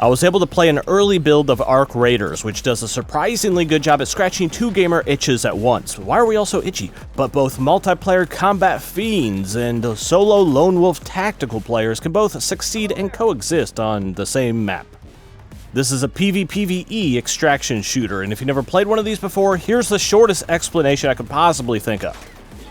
I was able to play an early build of Arc Raiders, which does a surprisingly good job at scratching two gamer itches at once. Why are we all so itchy? But both multiplayer combat fiends and solo lone wolf tactical players can both succeed and coexist on the same map. This is a PVPVE extraction shooter, and if you've never played one of these before, here's the shortest explanation I could possibly think of.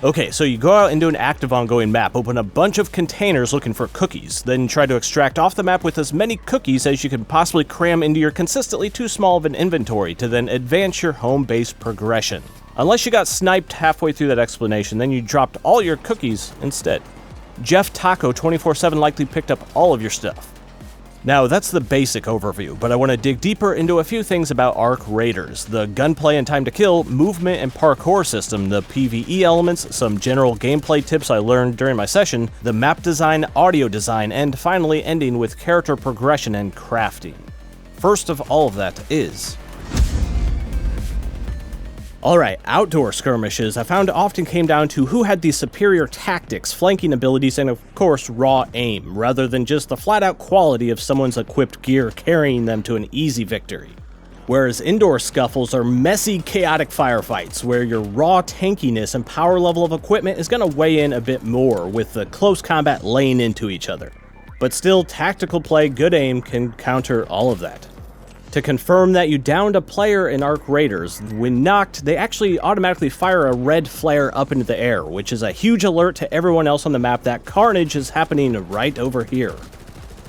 Okay, so you go out into an active ongoing map, open a bunch of containers looking for cookies, then try to extract off the map with as many cookies as you can possibly cram into your consistently too small of an inventory to then advance your home base progression. Unless you got sniped halfway through that explanation, then you dropped all your cookies instead. Jeff Taco 24/7 likely picked up all of your stuff. Now, that's the basic overview, but I want to dig deeper into a few things about Arc Raiders, the gunplay and time to kill, movement and parkour system, the PVE elements, some general gameplay tips I learned during my session, the map design, audio design, and finally ending with character progression and crafting. First of all of that is... Alright, outdoor skirmishes I found often came down to who had the superior tactics, flanking abilities, and of course raw aim, rather than just the flat-out quality of someone's equipped gear carrying them to an easy victory. Whereas indoor scuffles are messy, chaotic firefights, where your raw tankiness and power level of equipment is going to weigh in a bit more, with the close combat laying into each other. But still, tactical play, good aim can counter all of that. To confirm that you downed a player in Arc Raiders, when knocked, they actually automatically fire a red flare up into the air, which is a huge alert to everyone else on the map that carnage is happening right over here.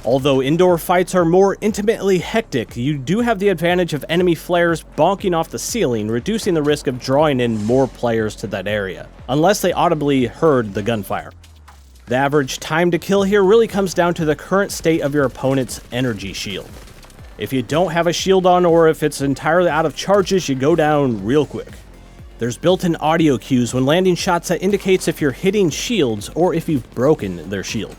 Although indoor fights are more intimately hectic, you do have the advantage of enemy flares bonking off the ceiling, reducing the risk of drawing in more players to that area, unless they audibly heard the gunfire. The average time to kill here really comes down to the current state of your opponent's energy shield. If you don't have a shield on, or if it's entirely out of charges, you go down real quick. There's built-in audio cues when landing shots that indicates if you're hitting shields or if you've broken their shield.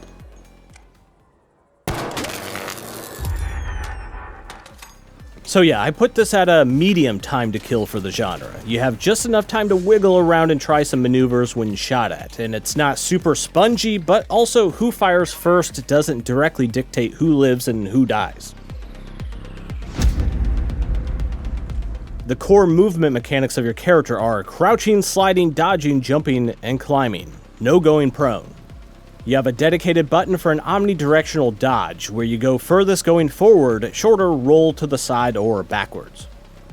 So yeah, I put this at a medium time to kill for the genre. You have just enough time to wiggle around and try some maneuvers when shot at, and it's not super spongy, but also who fires first doesn't directly dictate who lives and who dies. The core movement mechanics of your character are crouching, sliding, dodging, jumping, and climbing. No going prone. You have a dedicated button for an omnidirectional dodge, where you go furthest going forward, shorter roll to the side or backwards.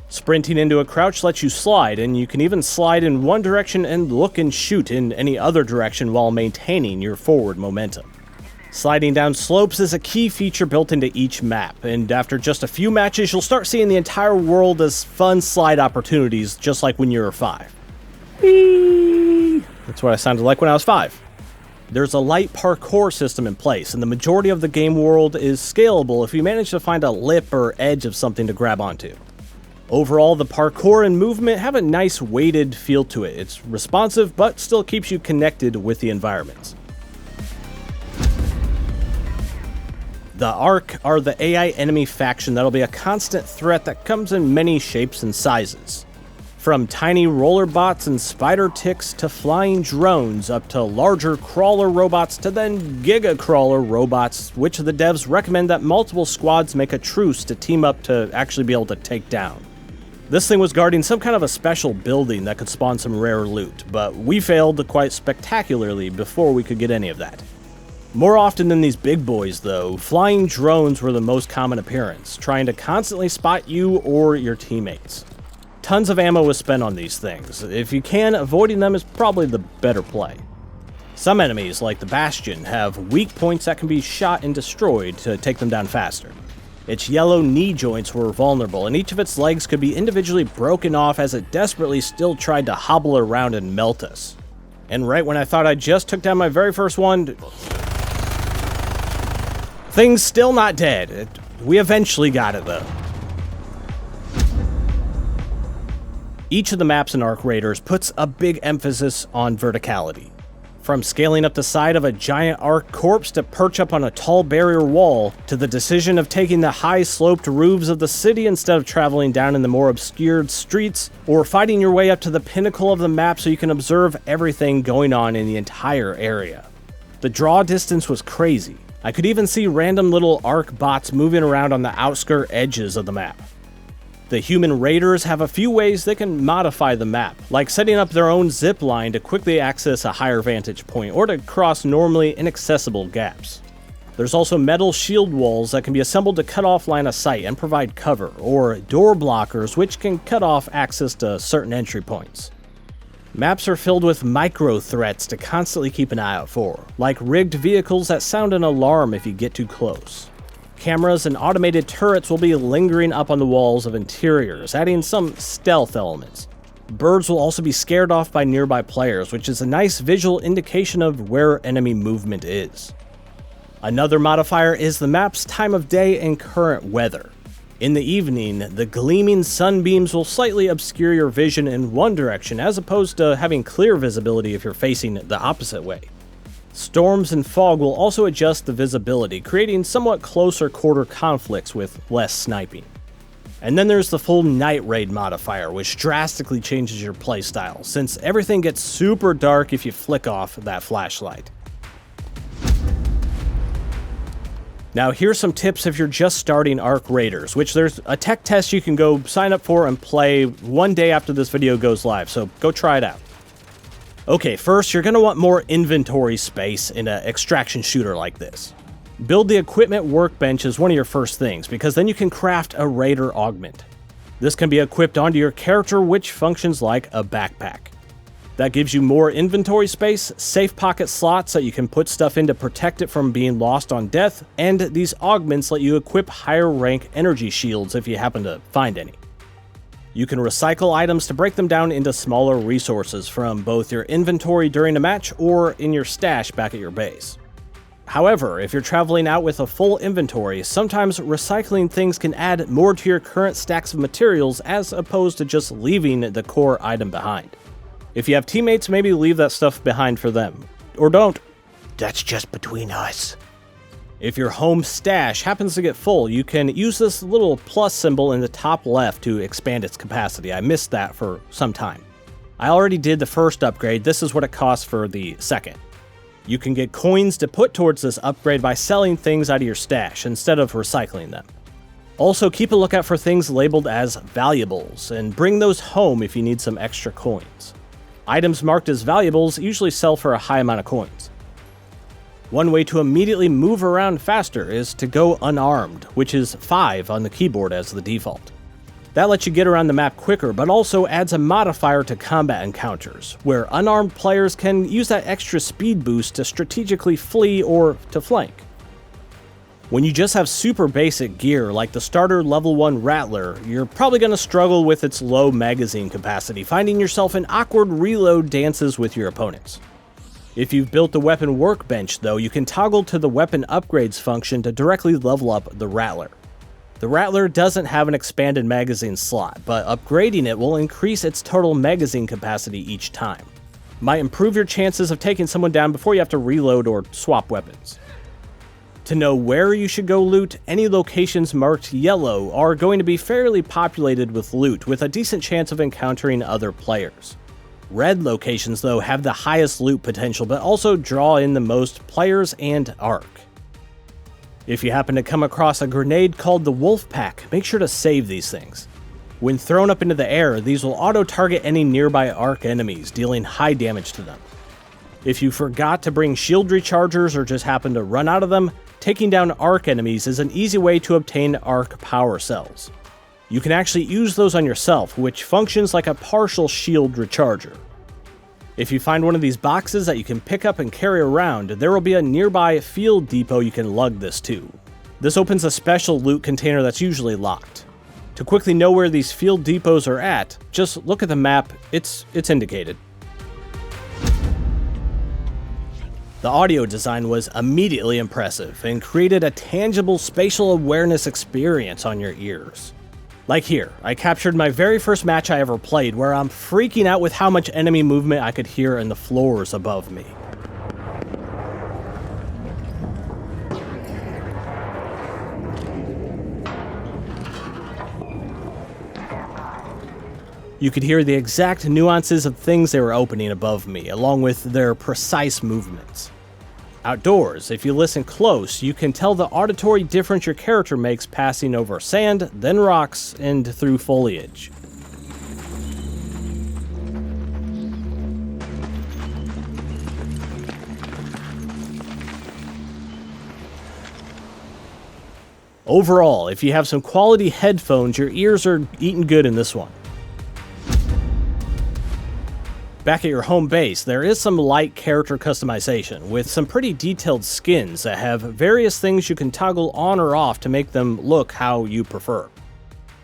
Sprinting into a crouch lets you slide, and you can even slide in one direction and look and shoot in any other direction while maintaining your forward momentum. Sliding down slopes is a key feature built into each map, and after just a few matches, you'll start seeing the entire world as fun slide opportunities, just like when you were 5. Whee! That's what I sounded like when I was 5. There's a light parkour system in place, and the majority of the game world is scalable if you manage to find a lip or edge of something to grab onto. Overall, the parkour and movement have a nice weighted feel to it. It's responsive, but still keeps you connected with the environments. The Ark are the AI enemy faction that'll be a constant threat that comes in many shapes and sizes. From tiny roller bots and spider ticks to flying drones, up to larger crawler robots to then giga crawler robots, which the devs recommend that multiple squads make a truce to team up to actually be able to take down. This thing was guarding some kind of a special building that could spawn some rare loot, but we failed quite spectacularly before we could get any of that. More often than these big boys, though, flying drones were the most common appearance, trying to constantly spot you or your teammates. Tons of ammo was spent on these things. If you can, avoiding them is probably the better play. Some enemies, like the Bastion, have weak points that can be shot and destroyed to take them down faster. Its yellow knee joints were vulnerable, and each of its legs could be individually broken off as it desperately still tried to hobble around and melt us. And right when I thought I just took down my very first one, thing's still not dead. We eventually got it, though. Each of the maps in Arc Raiders puts a big emphasis on verticality. From scaling up the side of a giant Arc corpse to perch up on a tall barrier wall, to the decision of taking the high-sloped roofs of the city instead of traveling down in the more obscured streets, or fighting your way up to the pinnacle of the map so you can observe everything going on in the entire area. The draw distance was crazy. I could even see random little Ark bots moving around on the outskirt edges of the map. The human raiders have a few ways they can modify the map, like setting up their own zip line to quickly access a higher vantage point or to cross normally inaccessible gaps. There's also metal shield walls that can be assembled to cut off line of sight and provide cover, or door blockers which can cut off access to certain entry points. Maps are filled with micro threats to constantly keep an eye out for, like rigged vehicles that sound an alarm if you get too close. Cameras and automated turrets will be lingering up on the walls of interiors, adding some stealth elements. Birds will also be scared off by nearby players, which is a nice visual indication of where enemy movement is. Another modifier is the map's time of day and current weather. In the evening, the gleaming sunbeams will slightly obscure your vision in one direction as opposed to having clear visibility if you're facing the opposite way. Storms and fog will also adjust the visibility, creating somewhat closer quarter conflicts with less sniping. And then there's the full night raid modifier, which drastically changes your playstyle, since everything gets super dark if you flick off that flashlight. Now here's some tips if you're just starting Ark Raiders, which there's a tech test you can go sign up for and play one day after this video goes live, so go try it out. Okay, first you're going to want more inventory space in an extraction shooter like this. Build the equipment workbench as one of your first things, because then you can craft a Raider augment. This can be equipped onto your character, which functions like a backpack. That gives you more inventory space, safe pocket slots that you can put stuff in to protect it from being lost on death, and these augments let you equip higher rank energy shields if you happen to find any. You can recycle items to break them down into smaller resources from both your inventory during a match or in your stash back at your base. However, if you're traveling out with a full inventory, sometimes recycling things can add more to your current stacks of materials as opposed to just leaving the core item behind. If you have teammates, maybe leave that stuff behind for them. Or don't. That's just between us. If your home stash happens to get full, you can use this little plus symbol in the top left to expand its capacity. I missed that for some time. I already did the first upgrade. This is what it costs for the second. You can get coins to put towards this upgrade by selling things out of your stash instead of recycling them. Also, keep a lookout for things labeled as valuables, and bring those home if you need some extra coins. Items marked as valuables usually sell for a high amount of coins. One way to immediately move around faster is to go unarmed, which is 5 on the keyboard as the default. That lets you get around the map quicker, but also adds a modifier to combat encounters, where unarmed players can use that extra speed boost to strategically flee or to flank. When you just have super basic gear like the starter level 1 Rattler, you're probably going to struggle with its low magazine capacity, finding yourself in awkward reload dances with your opponents. If you've built the weapon workbench though, you can toggle to the weapon upgrades function to directly level up the Rattler. The Rattler doesn't have an expanded magazine slot, but upgrading it will increase its total magazine capacity each time. Might improve your chances of taking someone down before you have to reload or swap weapons. To know where you should go loot, any locations marked yellow are going to be fairly populated with loot, with a decent chance of encountering other players. Red locations, though, have the highest loot potential, but also draw in the most players and Ark. If you happen to come across a grenade called the Wolf Pack, make sure to save these things. When thrown up into the air, these will auto-target any nearby Ark enemies, dealing high damage to them. If you forgot to bring shield rechargers or just happen to run out of them, taking down Ark enemies is an easy way to obtain Ark power cells. You can actually use those on yourself, which functions like a partial shield recharger. If you find one of these boxes that you can pick up and carry around, there will be a nearby field depot you can lug this to. This opens a special loot container that's usually locked. To quickly know where these field depots are at, just look at the map, it's indicated. The audio design was immediately impressive and created a tangible spatial awareness experience on your ears. Like here, I captured my very first match I ever played where I'm freaking out with how much enemy movement I could hear in the floors above me. You could hear the exact nuances of things they were opening above me, along with their precise movements. Outdoors, if you listen close, you can tell the auditory difference your character makes passing over sand, then rocks, and through foliage. Overall, if you have some quality headphones, your ears are eating good in this one. Back at your home base, there is some light character customization, with some pretty detailed skins that have various things you can toggle on or off to make them look how you prefer.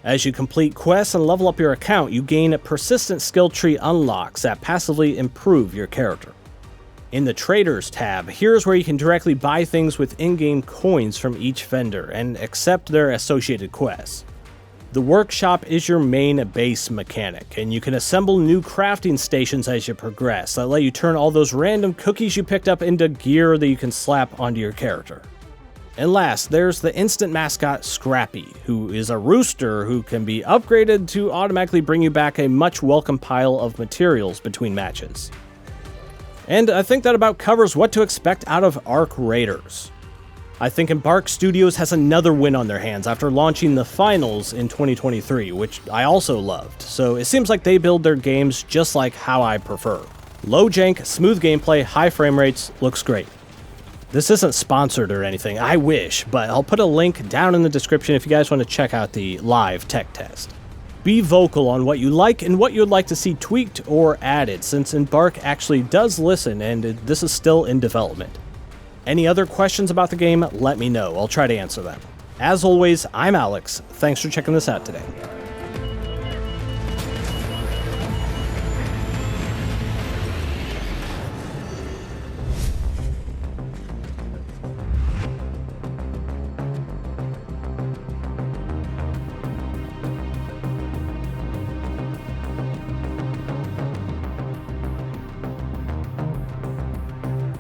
As you complete quests and level up your account, you gain persistent skill tree unlocks that passively improve your character. In the Traders tab, here's where you can directly buy things with in-game coins from each vendor and accept their associated quests. The workshop is your main base mechanic, and you can assemble new crafting stations as you progress that let you turn all those random cookies you picked up into gear that you can slap onto your character. And last, there's the instant mascot Scrappy, who is a rooster who can be upgraded to automatically bring you back a much welcome pile of materials between matches. And I think that about covers what to expect out of Arc Raiders. I think Embark Studios has another win on their hands after launching the finals in 2023, which I also loved, so it seems like they build their games just like how I prefer. Low jank, smooth gameplay, high frame rates, looks great. This isn't sponsored or anything, I wish, but I'll put a link down in the description if you guys want to check out the live tech test. Be vocal on what you like and what you'd like to see tweaked or added, since Embark actually does listen and this is still in development. Any other questions about the game, let me know. I'll try to answer them. As always, I'm Alex. Thanks for checking this out today.